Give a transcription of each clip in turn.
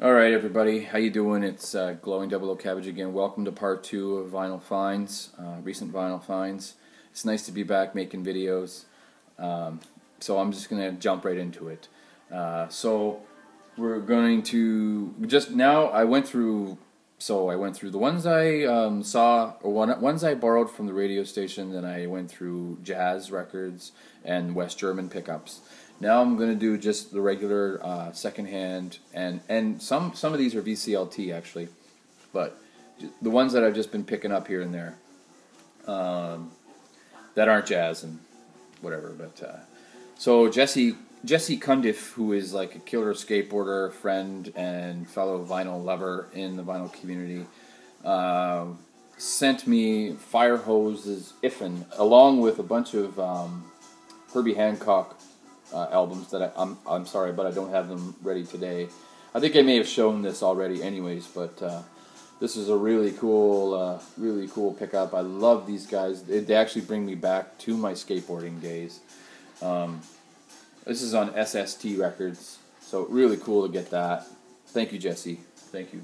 All right, everybody, how you doing? It's Glowing Double O Cabbage again. Welcome to part 2 of vinyl finds, recent vinyl finds. It's nice to be back making videos. So I'm just going to jump right into it. So we're going to just now. I went through the ones I saw, or ones I borrowed from the radio station. Then I went through jazz records and West German pickups. Now I'm going to do just the regular secondhand, and some of these are VCLT actually, but the ones that I've just been picking up here and there that aren't jazz and whatever. But so Jesse Cundiff, who is like a killer skateboarder, friend, and fellow vinyl lover in the vinyl community, sent me Firehoses Iffen along with a bunch of Herbie Hancock albums that I'm sorry, but I don't have them ready today. I think I may have shown this already anyways, but this is a really cool pickup. I love these guys. They actually bring me back to my skateboarding days. This is on SST Records, so really cool to get that. Thank you, Jesse. Thank you.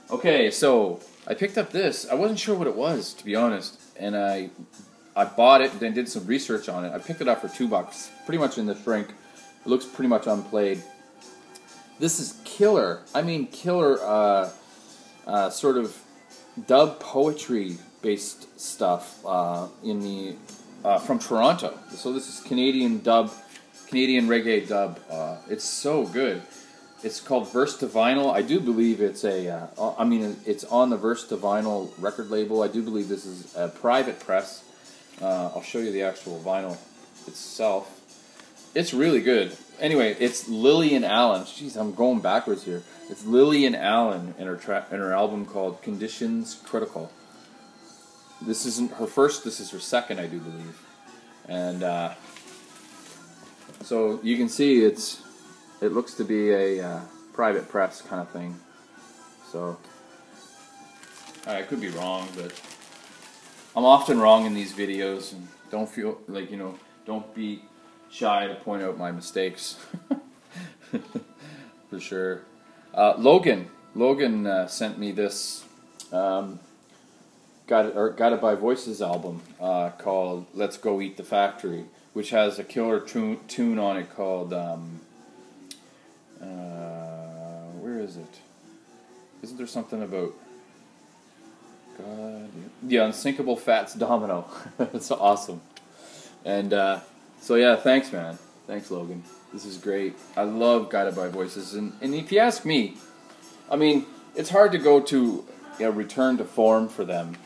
Okay, so I picked up this. I wasn't sure what it was, to be honest, and I bought it, then did some research on it. I picked it up for $2, pretty much in the shrink. It looks pretty much unplayed. This is killer. I mean, killer sort of dub poetry-based stuff in the from Toronto. So this is Canadian reggae dub. It's so good. It's called Verse to Vinyl. I do believe it's it's on the Verse to Vinyl record label. I do believe this is a private press. I'll show you the actual vinyl itself. It's really good. Anyway, it's Lillian Allen. Jeez, I'm going backwards here. It's Lillian Allen in her album called Conditions Critical. This isn't her first. This is her second, I do believe. And so you can see it looks to be a private press kind of thing. So I could be wrong, but I'm often wrong in these videos, and don't feel like, don't be shy to point out my mistakes. For sure. Logan sent me this Got It by Voices album called Let's Go Eat the Factory, which has a killer tune on it called where is it? Isn't there something about The Unsinkable Fats Domino? That's awesome. And so yeah, thanks, man. Thanks, Logan. This is great. I love Guided by Voices, and if you ask me, I mean, it's hard to go to return to form for them,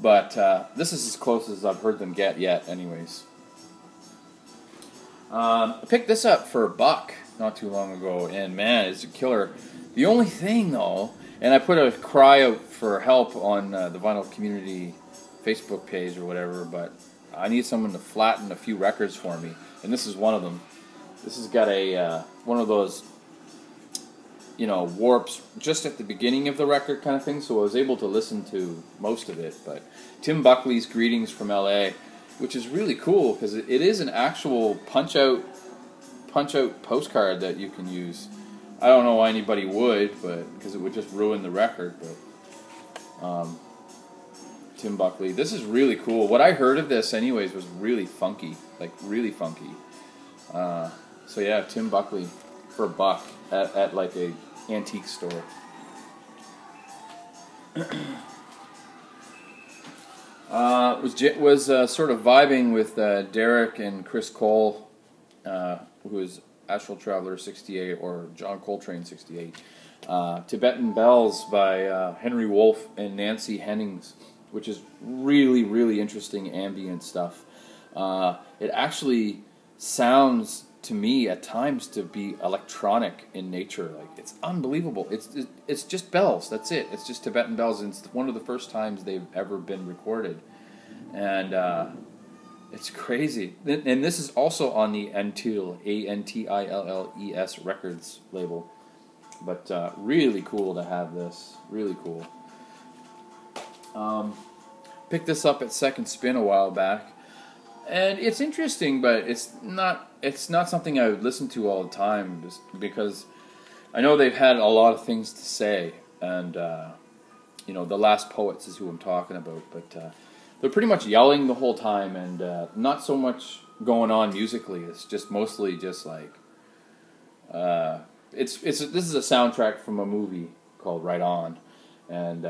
but this is as close as I've heard them get yet. Anyways, I picked this up for $1 not too long ago, and man, it's a killer. The only thing though, and I put a cry out for help on the vinyl community Facebook page or whatever, but I need someone to flatten a few records for me, and this is one of them. This has got a one of those warps just at the beginning of the record kind of thing, so I was able to listen to most of it. But Tim Buckley's Greetings from LA, which is really cool because it is an actual punch out postcard that you can use. I don't know why anybody would, but because it would just ruin the record. But Tim Buckley, this is really cool. What I heard of this anyways was really funky, like really funky. So yeah, Tim Buckley for $1 at like a antique store. Was sort of vibing with Derek and Chris Cole, who is Astral Traveler 68 or John Coltrane 68. Tibetan Bells by Henry Wolf and Nancy Hennings, which is really, really interesting ambient stuff. It actually sounds to me at times to be electronic in nature. Like, it's unbelievable. It's just bells. That's it. It's just Tibetan bells, and it's one of the first times they've ever been recorded. And it's crazy. And this is also on the Antilles, Antilles Records label. But really cool to have this. Really cool. Picked this up at Second Spin a while back, and it's interesting, but it's not something I would listen to all the time, just because I know they've had a lot of things to say, and you know, The Last Poets is who I'm talking about, but they're pretty much yelling the whole time, and not so much going on musically. It's just mostly just like this is a soundtrack from a movie called Right On, and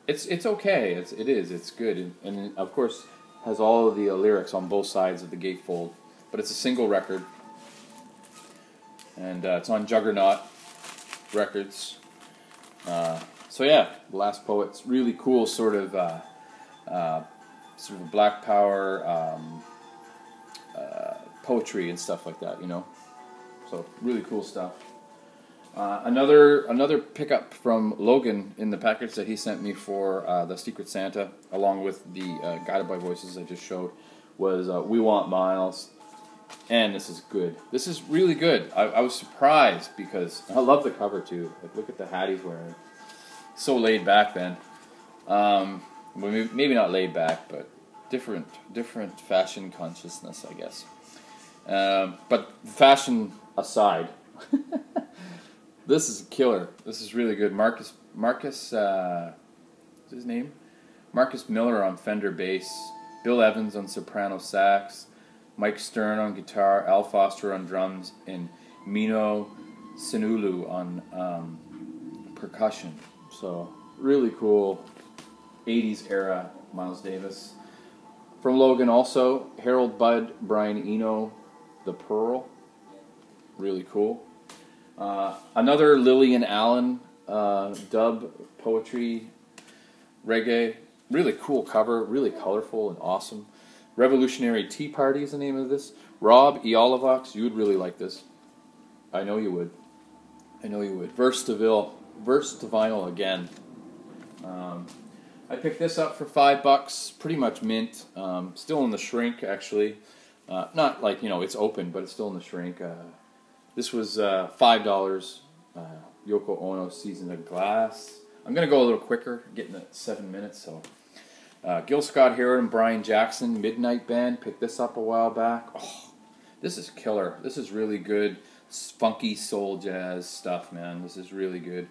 it's okay. It's good, and of course has all of the lyrics on both sides of the gatefold. But it's a single record, and it's on Juggernaut Records. So yeah, The Last Poets, really cool sort of Black Power poetry and stuff like that, you know. So really cool stuff. Another pickup from Logan in the package that he sent me for the Secret Santa, along with the Guided by Voices I just showed, was We Want Miles. And this is good. This is really good. I was surprised because I love the cover too. Like, look at the hat he's wearing. So laid back, then. Well, maybe not laid back, but different fashion consciousness, I guess. But fashion aside, this is killer. This is really good. Marcus, what's his name? Marcus Miller on Fender bass, Bill Evans on soprano sax, Mike Stern on guitar, Al Foster on drums, and Mino Sinulu on percussion. So really cool 80s era Miles Davis. From Logan also, Harold Budd, Brian Eno, The Pearl. Really cool. Another Lillian Allen dub poetry reggae. Really cool cover, really colorful and awesome. Revolutionary Tea Party is the name of this. Rob Iolovox, you would really like this. I know you would. I know you would. Verse to vinyl again. I picked this up for $5, pretty much mint. Still in the shrink, actually. Not like, you know, it's open, but it's still in the shrink. This was $5. Yoko Ono, Season of Glass. I'm going to go a little quicker, getting at 7 minutes. So, Gil Scott-Heron and Brian Jackson, Midnight Band, picked this up a while back. Oh, this is killer. This is really good, funky soul jazz stuff, man. This is really good.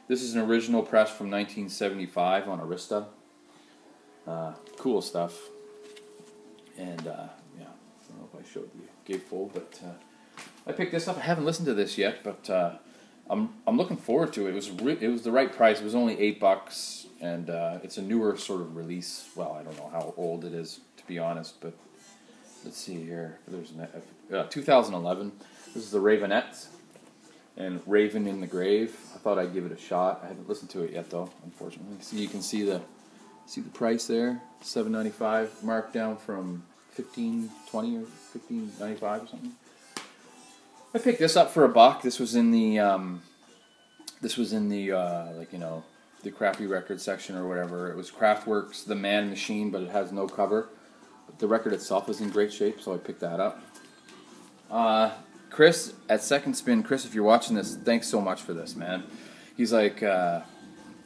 This is an original press from 1975 on Arista. Cool stuff. And yeah, I don't know if I showed the gatefold, but I picked this up. I haven't listened to this yet, but I'm looking forward to it. It was the right price. It was only $8, and it's a newer sort of release. Well, I don't know how old it is, to be honest, but let's see here. There's 2011. This is the Ravenettes and Raven in the Grave. I thought I'd give it a shot. I haven't listened to it yet, though, unfortunately. So you can see the price there, $7.95, marked down from $15.20 or $15.95 or something. I picked this up for $1. This was in the like, you know, the crappy record section or whatever. It was Kraftwerk's The Man Machine, but it has no cover. But the record itself is in great shape, so I picked that up. Chris at Second Spin, Chris, if you're watching this, thanks so much for this, man. He's like,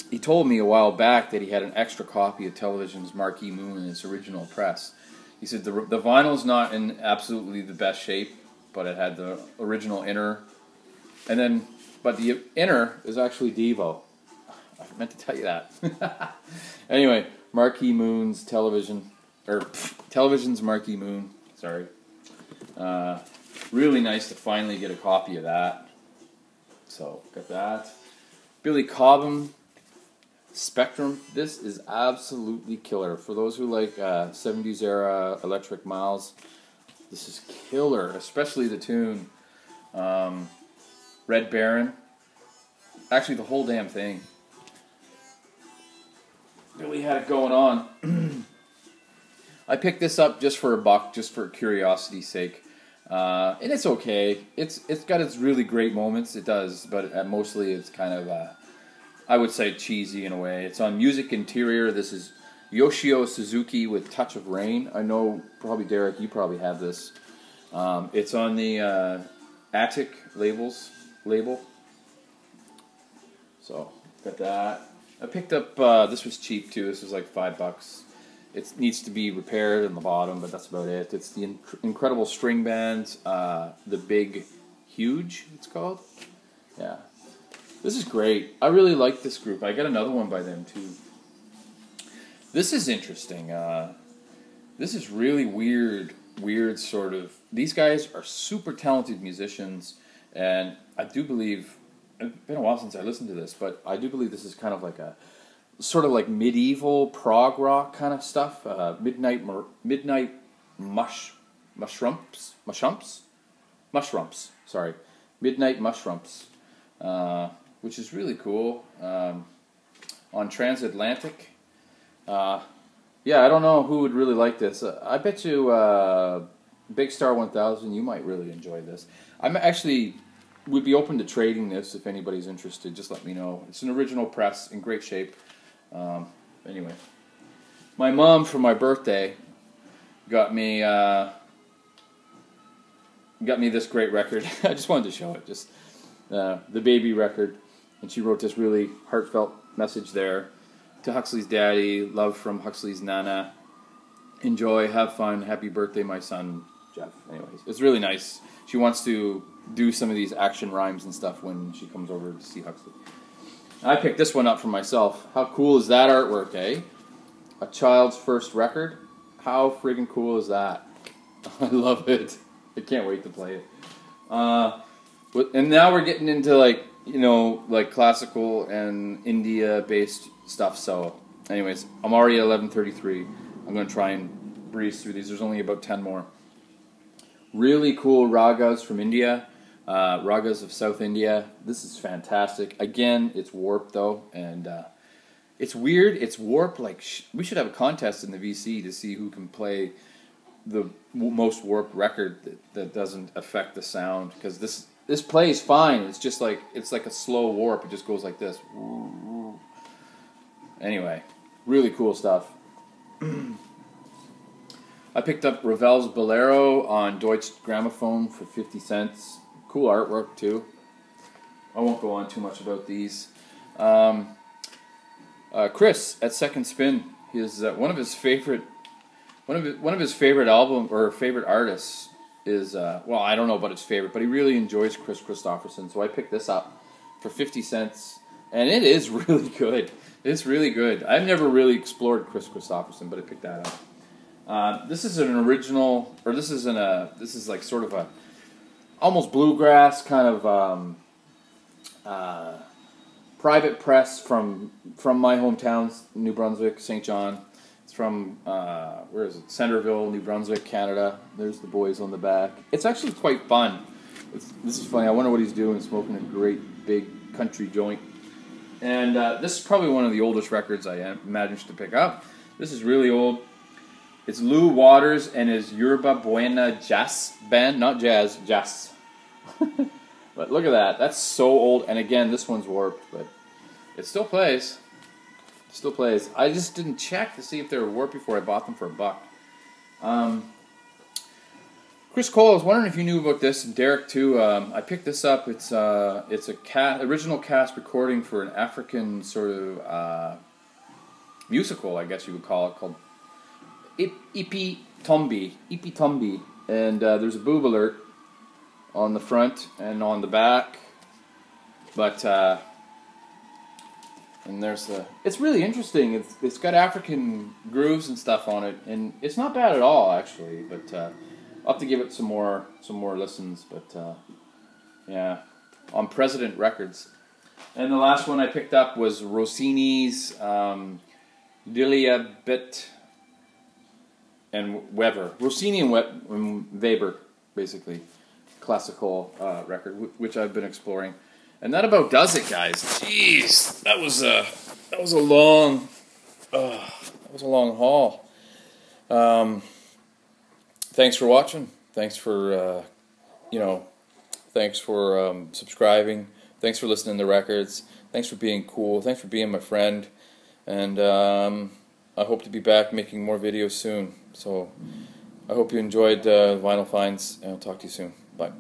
he told me a while back that he had an extra copy of Television's Marquee Moon in its original press. He said the vinyl's not in absolutely the best shape, but it had the original inner, and then, but the inner is actually Devo. I meant to tell you that. Anyway, Marquee Moon's Television's Marquee Moon. Sorry. Really nice to finally get a copy of that. So, got that. Billy Cobham, Spectrum. This is absolutely killer. For those who like 70s era Electric Miles, this is killer, especially the tune. Red Baron. Actually, the whole damn thing. Really had it going on. I picked this up just for $1, just for curiosity's sake. And it's okay. It's got its really great moments. It does, but mostly it's kind of, I would say, cheesy in a way. It's on Music Interior. This is Yoshio Suzuki with Touch of Rain. I know, probably Derek, you probably have this. It's on the Attic label. So, got that. I picked up, this was cheap too. This was like $5. It needs to be repaired in the bottom, but that's about it. It's the Incredible String Band, The Big Huge, it's called. Yeah. This is great. I really like this group. I got another one by them too. This is interesting. This is really weird sort of. These guys are super talented musicians, and I do believe, it's been a while since I listened to this, but I do believe this is kind of like a sort of like medieval prog rock kind of stuff. Midnight mushrumps. Sorry, Midnight Mushrumps, which is really cool. On Transatlantic. Yeah, I don't know who would really like this. I bet you Big Star 1000, you might really enjoy this. I'm actually would be open to trading this if anybody's interested. Just let me know. It's an original press, in great shape. Anyway, my mom for my birthday got me this great record. I just wanted to show it, just the Baby record, and she wrote this really heartfelt message there. To Huxley's daddy, love from Huxley's Nana. Enjoy, have fun, happy birthday, my son, Jeff. Anyways, it's really nice. She wants to do some of these action rhymes and stuff when she comes over to see Huxley. I picked this one up for myself. How cool is that artwork, eh? A child's first record? How friggin' cool is that? I love it. I can't wait to play it. And now we're getting into like classical and India-based stuff. So, anyways, I'm already at 11:33. I'm going to try and breeze through these. There's only about 10 more. Really cool ragas from India, ragas of South India. This is fantastic. Again, it's warped though, and it's weird. It's warped. Like we should have a contest in the VC to see who can play the most warped record that doesn't affect the sound, because this plays fine. It's just like a slow warp. It just goes like this. Anyway, really cool stuff. I picked up Ravel's Bolero on Deutsche Grammophon for 50 cents. Cool artwork too. I won't go on too much about these. Chris at Second Spin, his one of his favorite album or favorite artists is well, I don't know about his favorite, but he really enjoys Chris Christopherson. So I picked this up for 50 cents, and it is really good. It's really good. I've never really explored Chris Christopherson, but I picked that up. This is an original, or this is like sort of a almost bluegrass kind of private press from my hometown, New Brunswick, St. John. It's from where is it? Centerville, New Brunswick, Canada. There's the boys on the back. It's actually quite fun. This is funny. I wonder what he's doing, smoking a great big country joint. And this is probably one of the oldest records I managed to pick up. This is really old. It's Lou Waters and his Yerba Buena Jazz Band. Not jazz, jazz. But look at that. That's so old. And again, this one's warped, but it still plays. It still plays. I just didn't check to see if they were warped before I bought them for $1. Chris Cole, I was wondering if you knew about this, and Derek too. I picked this up. It's a original cast recording for an African sort of musical, I guess you would call it, called Ipi Tombi. And there's a boob alert on the front and on the back. But and there's it's really interesting. It's got African grooves and stuff on it, and it's not bad at all actually. But I'll have to give it some more listens. But yeah, on President Records. And the last one I picked up was Rossini's Delia Bit and Weber. Rossini and Weber, basically, classical record, which I've been exploring. And that about does it, guys. Jeez, that was a long haul. Thanks for watching. Thanks for subscribing. Thanks for listening to records. Thanks for being cool. Thanks for being my friend. And I hope to be back making more videos soon. So I hope you enjoyed Vinyl Finds, and I'll talk to you soon. Bye.